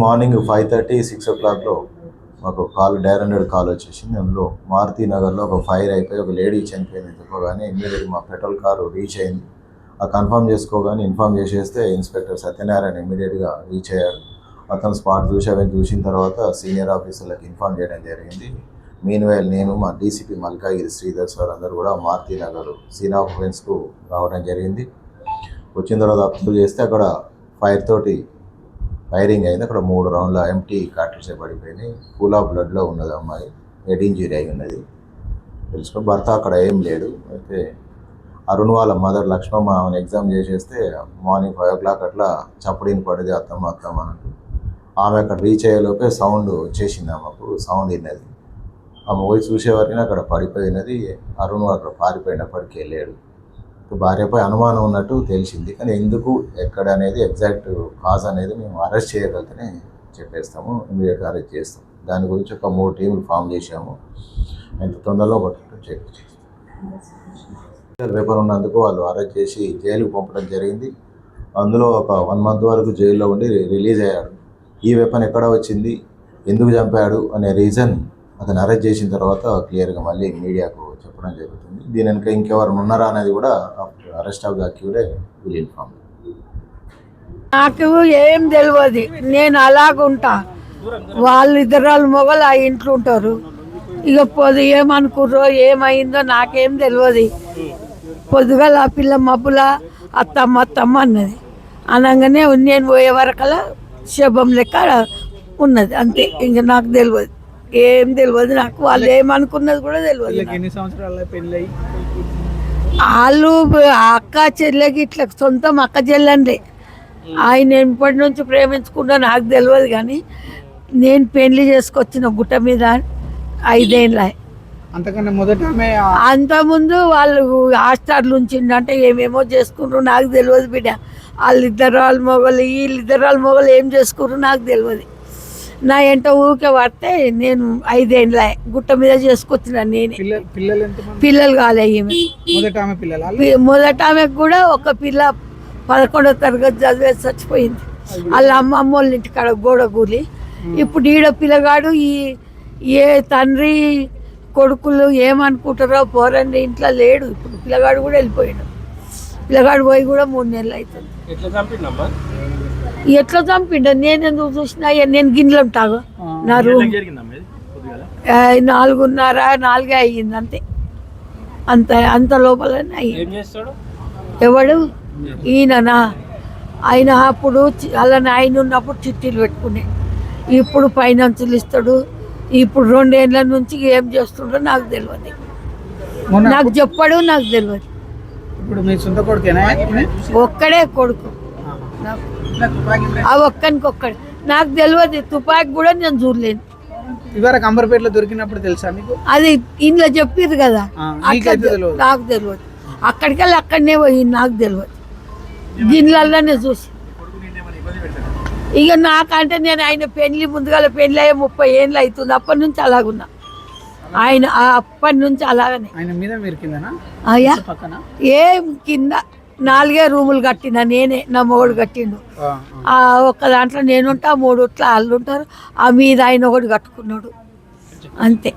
Morning 5:30, 6 o'clockలో మాకు direct call వచ్చేసింది. అందులో మారుతి నగర్లో ఒక ఫైర్ అయిపోయి ఒక లేడీ చనిపోయిందని చెప్పగానే ఇమ్మీడియట్గా మా పెట్రోల్ కారు రీచ్ అయింది. ఆ కన్ఫర్మ్ చేసుకోగానే ఇన్ఫామ్ చేసేస్తే ఇన్స్పెక్టర్ సత్యనారాయణ ఇమ్మీడియట్గా రీచ్ అయ్యారు. అతను స్పాట్ చూసిన తర్వాత సీనియర్ ఆఫీసర్లకు ఇన్ఫామ్ చేయడం జరిగింది. మీన్వైల్ నేను మా డీసీపీ మల్కాగిరి శ్రీధర్ సార్ అందరూ కూడా మారుతి నగర్ సీన్ ఆఫ్ ఈవెంట్స్కు రావడం జరిగింది. వచ్చిన తర్వాత అబ్జర్వ్ చేస్తే అక్కడ ఫైరింగ్ అయింది. అక్కడ 3 రౌండ్ల ఎంటీ కార్ట్రిడ్జ్ పడిపోయినాయి. పూల్ ఆఫ్ బ్లడ్లో ఉన్నది అమ్మాయి, హెడ్ ఇంజరీ అయి ఉన్నది. తెలుసుకుని భర్త అక్కడ ఏం లేడు. అయితే అరుణ్ వాళ్ళ మదర్ లక్ష్మమ్మ ఆమెను ఎగ్జామ్ చేసేస్తే మార్నింగ్ 5 o'clock అట్లా చప్పుడిని పడింది అత్తమ్మ అన్నట్టు. ఆమె అక్కడ రీచ్ అయ్యేలోపే సౌండ్ వచ్చేసింది. ఆమెకు సౌండ్ విన్నది. ఆమె పోయి చూసేవారికి అక్కడ పడిపోయినది. అరుణ్ అక్కడ పారిపోయినప్పటికీ వెళ్ళాడు. భార్యపై అనుమానం ఉన్నట్టు తెలిసింది. కానీ ఎందుకు ఎక్కడ అనేది ఎగ్జాక్ట్ కాజ్ అనేది మేము అరెస్ట్ చేయగలిగితేనే చెప్పేస్తాము, ఇమీడియట్గా అరెస్ట్ చేస్తాం. దాని గురించి ఒక 3 టీములు ఫామ్ చేశాము. ఎంత తొందరలో పట్టుకుంటూ చేస్తాం. వెపన్ ఉన్నందుకు వాళ్ళు అరెస్ట్ చేసి జైలుకు పంపడం జరిగింది. అందులో ఒక 1 month వరకు జైల్లో ఉండి రిలీజ్ అయ్యాడు. ఈ వెపన్ ఎక్కడ వచ్చింది, ఎందుకు చంపాడు అనే రీజన్ అతను అరెస్ట్ చేసిన తర్వాత క్లియర్గా మళ్ళీ మీడియాకు చెప్పడం జరుగుతుంది. దీని వెనుక ఇంకెవరు ఉన్నారా అనేది కూడా arrest of the accused will inform. నాకు ఏం తెలియదు, నేను అలాగుంటా. వాళ్ళిద్దరు మొగలు ఆ ఇంట్లో ఉంటారు. ఇక ఏమనుకుర్రో ఏమైందో నాకేం తెలియదు. పొద్దుగల ఆ పిల్ల మబ్బుల అత్తమ్మ అన్నది. అనగానే నేను పోయే వరకలా శుభం లెక్క ఉన్నది అంతే. ఇంక నాకు తెలియదు, ఏం తెలియదు నాకు. వాళ్ళు ఏమనుకున్నది కూడా తెలియదు. వాళ్ళు అక్క చెల్లెకి ఇట్లా సొంతం అక్క చెల్లెండి. ఆయన ఎప్పటి నుంచి ప్రేమించుకున్నా నాకు తెలియదు. కానీ నేను పెళ్లి చేసుకొచ్చిన గుట్ట మీద 5 ఏళ్ళ. అంతకుముందు వాళ్ళు హాస్టల్ ఉంచిండంటే ఏమేమో చేసుకున్నారు నాకు తెలియదు బిడ్డ. వాళ్ళిద్దరు మొగలు ఏం చేసుకున్నారు నాకు తెలియదు. నా ఎంట ఊరికే పడితే నేను 5 ఏళ్ళ గుట్ట మీద చేసుకొచ్చిన. నేనే పిల్లలు కాలే. మొదట ఆమెకు కూడా ఒక పిల్ల 11వ తరగతి చదివేసి చచ్చిపోయింది. వాళ్ళ అమ్మమ్మ వాళ్ళ ఇంటికాడ గోడ కూలి. ఇప్పుడు ఈడ పిల్లగాడు ఏ తండ్రి కొడుకులు ఏమనుకుంటారో పోరండి ఇంట్లో లేడు. ఇప్పుడు పిల్లగాడు కూడా వెళ్ళిపోయాడు. పిల్లగాడు పోయి కూడా 3 నెలలు అవుతుంది. ఎట్లా చంపిండ నేను ఎందుకు చూసినా. నేను గిన్నెలు ఉంటాగా నా రూమ్ 4:30 అయ్యింది అంతే. అంత లోపలనే అయ్యింది. ఎవడు ఈయననా? ఆయన అప్పుడు ఆయన ఉన్నప్పుడు చిట్టీలు పెట్టుకునే. ఇప్పుడు ఫైనాన్సులు ఇస్తాడు. ఇప్పుడు 2 ఏళ్ళ నుంచి ఏం చేస్తుండో నాకు తెలియదు. నాకు చెప్పాడు, నాకు తెలియదు. ఒక్కడే కొడుకు, ఆ ఒక్కడికొక్కడు. నాకు తెలియదు. తుపాకి కూడా నేను చూడలేను. అంబర్పేటలో దొరికినప్పుడు తెలుసా మీకు? అది ఇంట్లో చెప్పారు కదా, నాకు తెలియదు. అక్కడికెళ్ళి అక్కడనే పోయింది, నాకు తెలియదు. గిన్నెలలోనే చూసి. ఇక నాకంటే నేను ఆయన ముందుగా పెళ్లి అయ్యే 30 ఏళ్ళు అవుతుంది. అప్పటి నుంచి అలాగున్నా. ఆయన అప్పటి నుంచి అలాగనే. ఏం కింద 4 రూములు కట్టిన నేనే, నా మొగుడు కట్టిండు. ఒక్క దాంట్లో నేనుంటా, 3 వాళ్ళు ఉంటారు. ఆ మీద ఆయన ఒకటి కట్టుకున్నాడు అంతే.